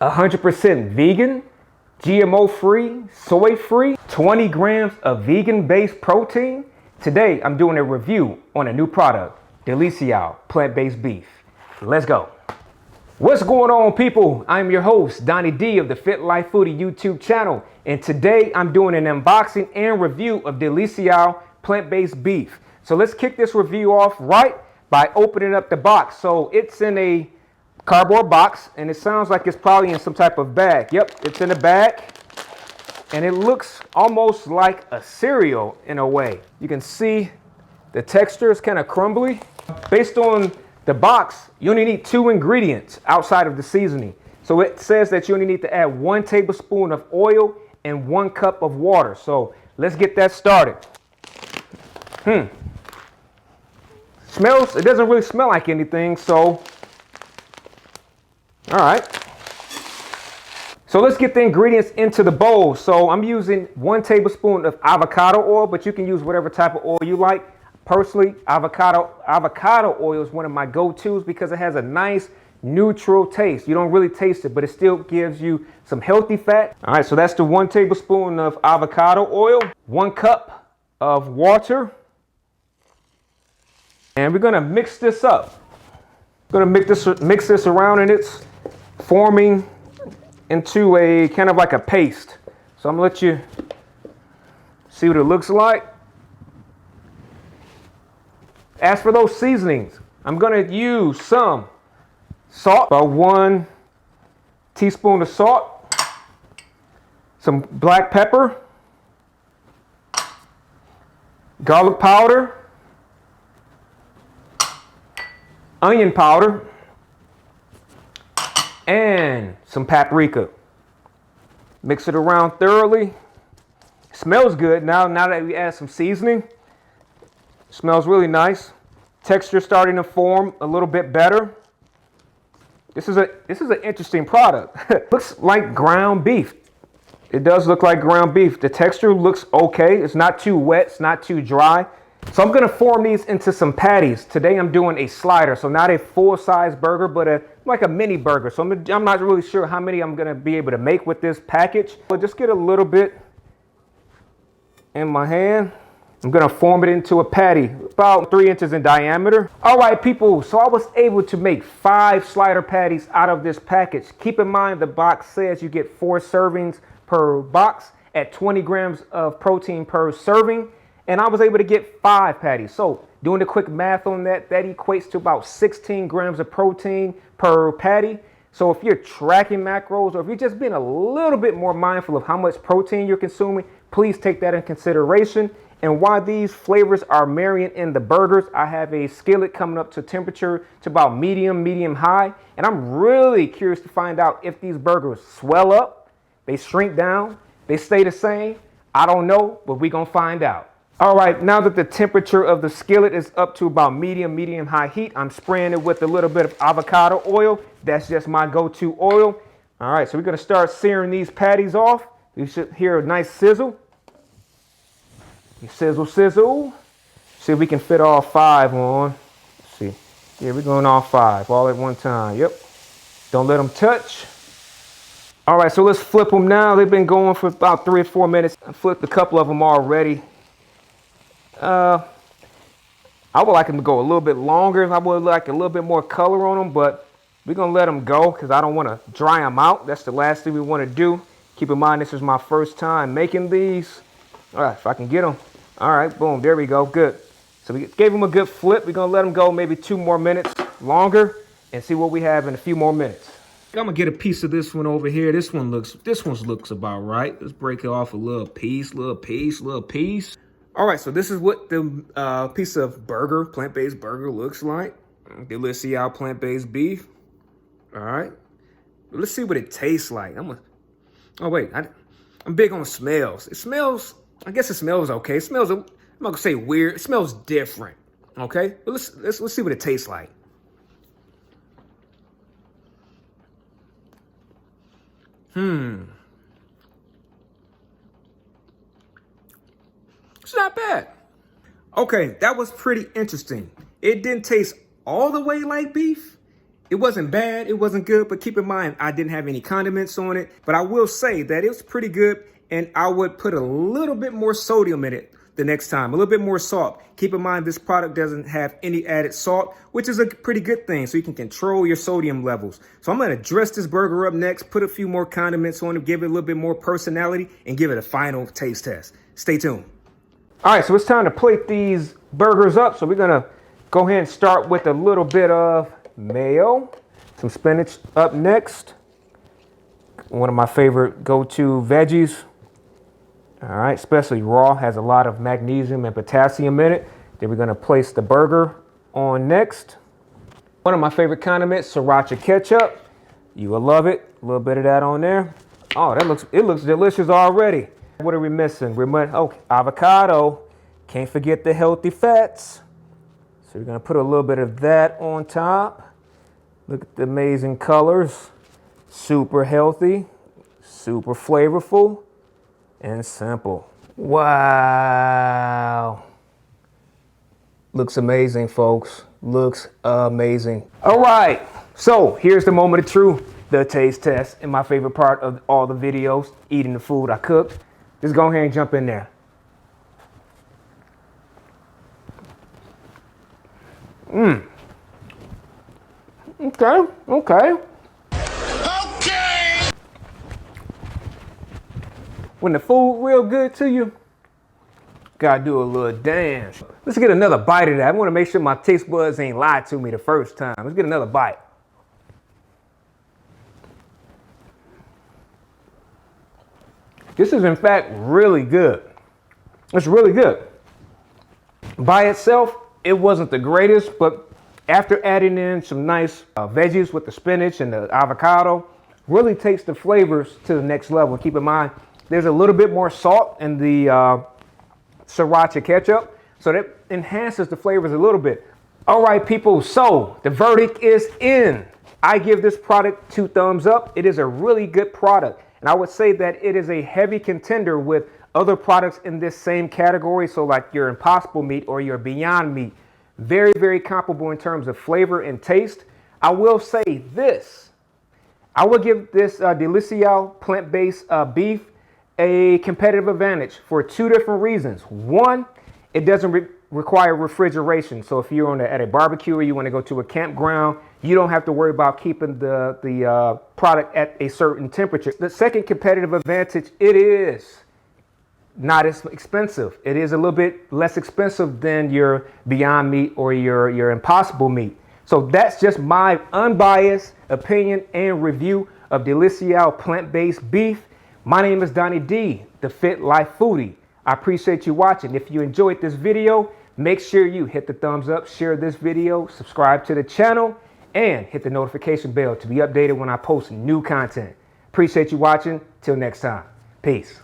100% vegan, GMO free, soy free, 20 grams of vegan based protein. Today I'm doing a review on a new product, Deliciou Plant Based Beef. Let's go. What's going on, people? I'm your host, Donnie D of the Fit Life Foodie YouTube channel, and today I'm doing an unboxing and review of Deliciou Plant Based Beef. So let's kick this review off right by opening up the box. So it's in a cardboard box, and it sounds like it's probably in some type of bag. Yep, it's in a bag, and it looks almost like a cereal in a way. You can see the texture is kind of crumbly. Based on the box, you only need 2 ingredients outside of the seasoning. So it says that you only need to add 1 tablespoon of oil and 1 cup of water. So let's get that started. Smells, it doesn't really smell like anything, so all right. So let's get the ingredients into the bowl. So I'm using 1 tablespoon of avocado oil, but you can use whatever type of oil you like. Personally, avocado oil is one of my go-tos because it has a nice neutral taste. You don't really taste it, but it still gives you some healthy fat. All right, so that's the 1 tablespoon of avocado oil, 1 cup of water, and we're gonna mix this up. We're gonna mix this around, and it's forming into a kind of like a paste. So I'm gonna let you see what it looks like. As for those seasonings, I'm gonna use some salt, about 1 teaspoon of salt, some black pepper, garlic powder, onion powder, and some paprika. Mix it around thoroughly. It smells good now that we add some seasoning. Smells really nice. Texture starting to form a little bit better. This is an interesting product. Looks like ground beef. It does look like ground beef. The texture looks okay. It's not too wet. It's not too dry. So I'm gonna form these into some patties. Today I'm doing a slider, so not a full-size burger, but like a mini burger. So I'm not really sure how many I'm gonna be able to make with this package. But just get a little bit in my hand. I'm gonna form it into a patty, about 3 inches in diameter. All right, people, so I was able to make 5 slider patties out of this package. Keep in mind the box says you get 4 servings per box at 20 grams of protein per serving. And I was able to get 5 patties. So doing the quick math on that, that equates to about 16 grams of protein per patty. So if you're tracking macros, or if you're just being a little bit more mindful of how much protein you're consuming, please take that in consideration. And while these flavors are marrying in the burgers, I have a skillet coming up to temperature to about medium high. And I'm really curious to find out if these burgers swell up, they shrink down, they stay the same. I don't know, but we're gonna find out. All right, now that the temperature of the skillet is up to about medium high heat, I'm spraying it with a little bit of avocado oil. That's just my go-to oil. All right, so we're gonna start searing these patties off. You should hear a nice sizzle. Sizzle, sizzle. See if we can fit all 5 on. Let's see. Yeah, we're going all 5 all at one time. Yep. Don't let them touch. All right, so let's flip them now. They've been going for about 3 or 4 minutes. I flipped a couple of them already. I would like them to go a little bit longer. I would like a little bit more color on them, but we're gonna let them go because I don't want to dry them out. That's the last thing we want to do. Keep in mind, this is my first time making these. All right, if I can get them. All right, boom, there we go, good. So we gave them a good flip. We're gonna let them go maybe 2 more minutes longer and see what we have in a few more minutes. I'm gonna get a piece of this one over here. This one looks about right. Let's break it off a little piece. All right, so this is what the piece of burger, plant-based burger looks like. Deliciou Plant-Based Beef. All right, let's see what it tastes like. Oh wait, I'm big on smells. It smells, I guess it smells okay. It smells, I'm not gonna say weird. It smells different, okay? But let's see what it tastes like. It's not bad. Okay, that was pretty interesting. It didn't taste all the way like beef. It wasn't bad, it wasn't good, but keep in mind, I didn't have any condiments on it. But I will say that it was pretty good, and I would put a little bit more sodium in it the next time, a little bit more salt. Keep in mind, this product doesn't have any added salt, which is a pretty good thing, so you can control your sodium levels. So I'm gonna dress this burger up next, put a few more condiments on it, give it a little bit more personality, and give it a final taste test. Stay tuned. All right, so it's time to plate these burgers up. So we're gonna go ahead and start with a little bit of mayo, some spinach up next. One of my favorite go-to veggies. All right, especially raw, has a lot of magnesium and potassium in it. Then we're gonna place the burger on next. One of my favorite condiments, sriracha ketchup. You will love it. A little bit of that on there. Oh, it looks delicious already. What are we missing? Avocado. Can't forget the healthy fats. So we're gonna put a little bit of that on top. Look at the amazing colors. Super healthy, super flavorful, and simple. Wow. Looks amazing, folks. Looks amazing. All right, so here's the moment of truth, the taste test, and my favorite part of all the videos, eating the food I cooked. Just go ahead and jump in there. Okay. When the food real good to you, gotta do a little dance. Let's get another bite of that. I wanna make sure my taste buds ain't lied to me the first time. Let's get another bite. This is in fact really good. It's really good. By itself, it wasn't the greatest, but after adding in some nice veggies with the spinach and the avocado, really takes the flavors to the next level. Keep in mind, there's a little bit more salt in the sriracha ketchup, so that enhances the flavors a little bit. All right, people, so the verdict is in. I give this product 2 thumbs up. It is a really good product, and I would say that it is a heavy contender with other products in this same category, so like your Impossible Meat or your Beyond Meat. Very, very comparable in terms of flavor and taste. I will say this. I will give this Deliciou Plant Based Beef a competitive advantage for 2 different reasons. One, it doesn't require refrigeration. So if you're at a barbecue or you want to go to a campground, you don't have to worry about keeping the product at a certain temperature. The second competitive advantage, it is not as expensive. It is a little bit less expensive than your Beyond Meat or your Impossible Meat. So that's just my unbiased opinion and review of Deliciou Plant Based Beef. My name is Donnie D, the Fit Life Foodie. I appreciate you watching. If you enjoyed this video, make sure you hit the thumbs up, share this video, subscribe to the channel, and hit the notification bell to be updated when I post new content. Appreciate you watching. Till next time. Peace.